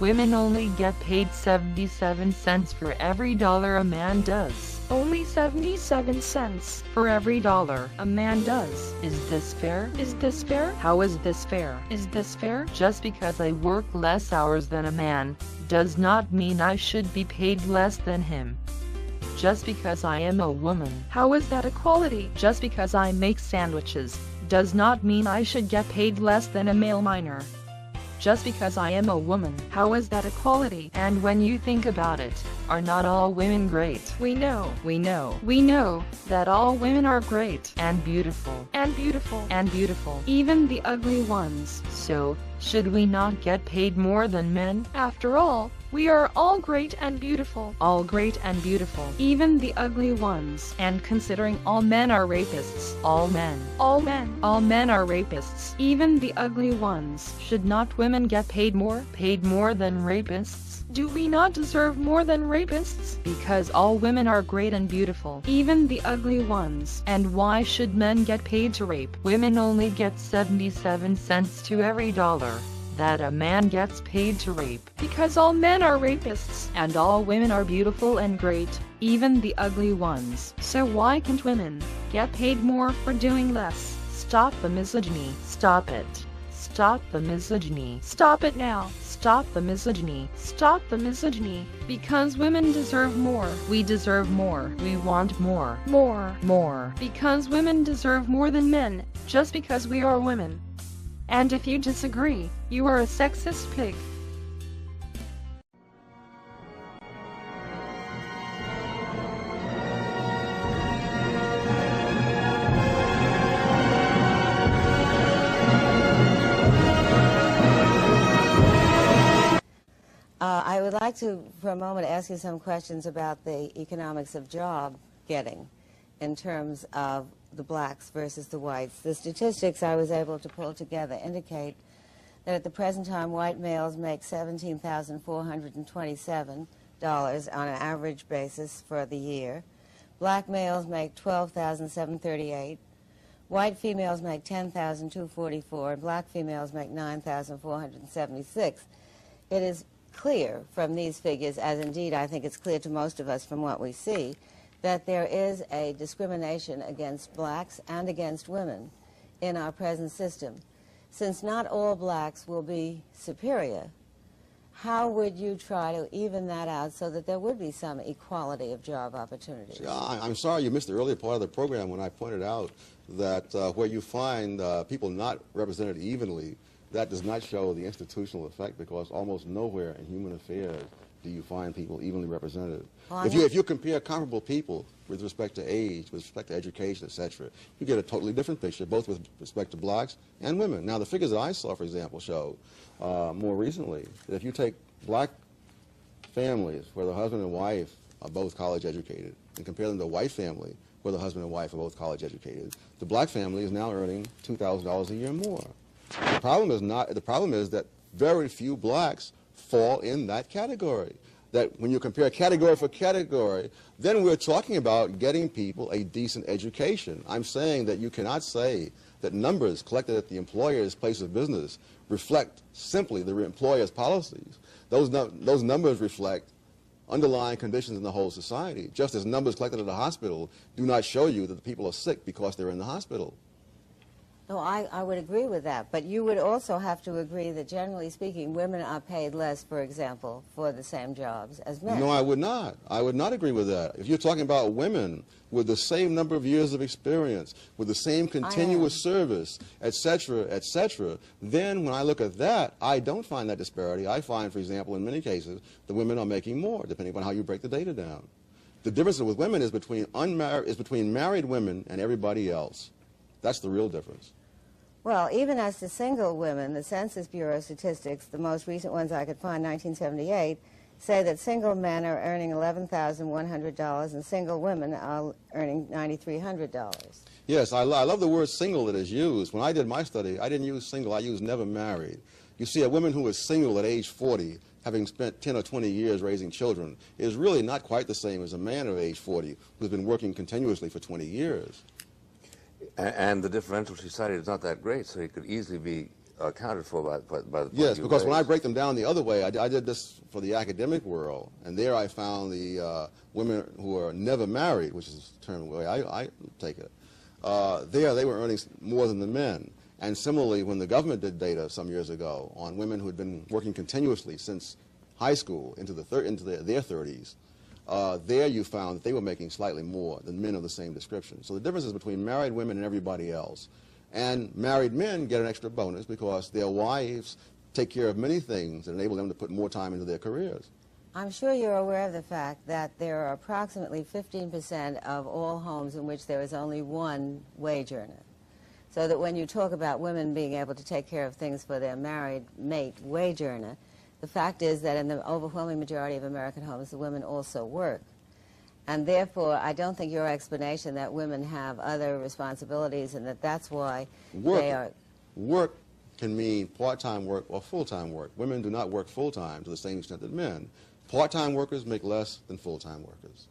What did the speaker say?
Women only get paid 77 cents for every dollar a man does. Only 77 cents For every dollar a man does. Is this fair? Is this fair? How is this fair? Is this fair? Just because I work less hours than a man, does not mean I should be paid less than him. Just because I am a woman. How is that equality? Just because I make sandwiches, does not mean I should get paid less than a male miner. Just because I am a woman. How is that equality? And when you think about it, are not all women great? We know That all women are great and beautiful and beautiful, and beautiful. even the ugly ones. So, should we not get paid more than men? After all, we are all great and beautiful, All great and beautiful. even the ugly ones. And considering all men are rapists, all men are rapists, Even the ugly ones. should not women get paid more than rapists? Do we not deserve more than rapists? Because all women are great and beautiful. Even the ugly ones. And why should men get paid to rape? Women only get 77 cents to every dollar that a man gets paid to rape. Because all men are rapists. And all women are beautiful and great, Even the ugly ones. So why can't women get paid more for doing less? Stop the misogyny. Stop it. Stop the misogyny. Stop it now. Stop the misogyny. Stop the misogyny. Because women deserve more. We deserve more. We want more. More. Because women deserve more than men, just because we are women. And if you disagree, you are a sexist pig. I would like to, for a moment, ask you some questions about the economics of job getting in terms of the blacks versus the whites. The statistics I was able to pull together indicate that at the present time, white males make $17,427 on an average basis for the year. Black males make $12,738. White females make $10,244, and black females make $9,476. It is clear from these figures, as indeed I think it's clear to most of us from what we see, that there is a discrimination against blacks and against women in our present system. Since not all blacks will be superior, how would you try to even that out so that there would be some equality of job opportunities? I'm sorry you missed the earlier part of the program when I pointed out that where you find people not represented evenly, that does not show the institutional effect, because almost nowhere in human affairs do you find people evenly represented. Well, if you compare comparable people with respect to age, with respect to education, etc., you get a totally different picture, both with respect to blacks and women. Now, the figures that I saw, for example, show more recently that if you take black families where the husband and wife are both college educated and compare them to a white family where the husband and wife are both college educated, the black family is now earning $2,000 a year more. The problem is that very few blacks fall in that category. That when you compare category for category, then we're talking about getting people a decent education. I'm saying that you cannot say that numbers collected at the employer's place of business reflect simply the employer's policies. Those numbers reflect underlying conditions in the whole society, just as numbers collected at a hospital do not show you that the people are sick because they're in the hospital. No, I would agree with that, but you would also have to agree that, generally speaking, women are paid less, for example, for the same jobs as men. No, I would not. I would not agree with that. If you're talking about women with the same number of years of experience, with the same continuous service, etc., then when I look at that, I don't find that disparity. I find, for example, in many cases, the women are making more, depending on how you break the data down. The difference with women is between married women and everybody else. That's the real difference. Well, even as to single women, the Census Bureau statistics, the most recent ones I could find, 1978, say that single men are earning $11,100 and single women are earning $9,300. Yes, I love the word single that is used. When I did my study, I didn't use single, I used never married. You see, a woman who is single at age 40, having spent 10 or 20 years raising children, is really not quite the same as a man of age 40 who's been working continuously for 20 years. And the differential she cited is not that great, so he could easily be accounted for by the Yes, you because when I raised. break them down the other way, I did this for the academic world, and there I found the women who are never married, which is the term the way I take it. There they were earning more than the men. And similarly, when the government did data some years ago on women who had been working continuously since high school into their 30s, there you found that they were making slightly more than men of the same description. So the difference is between married women and everybody else. And married men get an extra bonus because their wives take care of many things that enable them to put more time into their careers. I'm sure you're aware of the fact that there are approximately 15% of all homes in which there is only one wage earner. So that when you talk about women being able to take care of things for their married mate wage earner, the fact is that in the overwhelming majority of American homes, the women also work. And therefore, I don't think your explanation that women have other responsibilities and that that's why they are... Work can mean part-time work or full-time work. Women do not work full-time to the same extent that men. Part-time workers make less than full-time workers.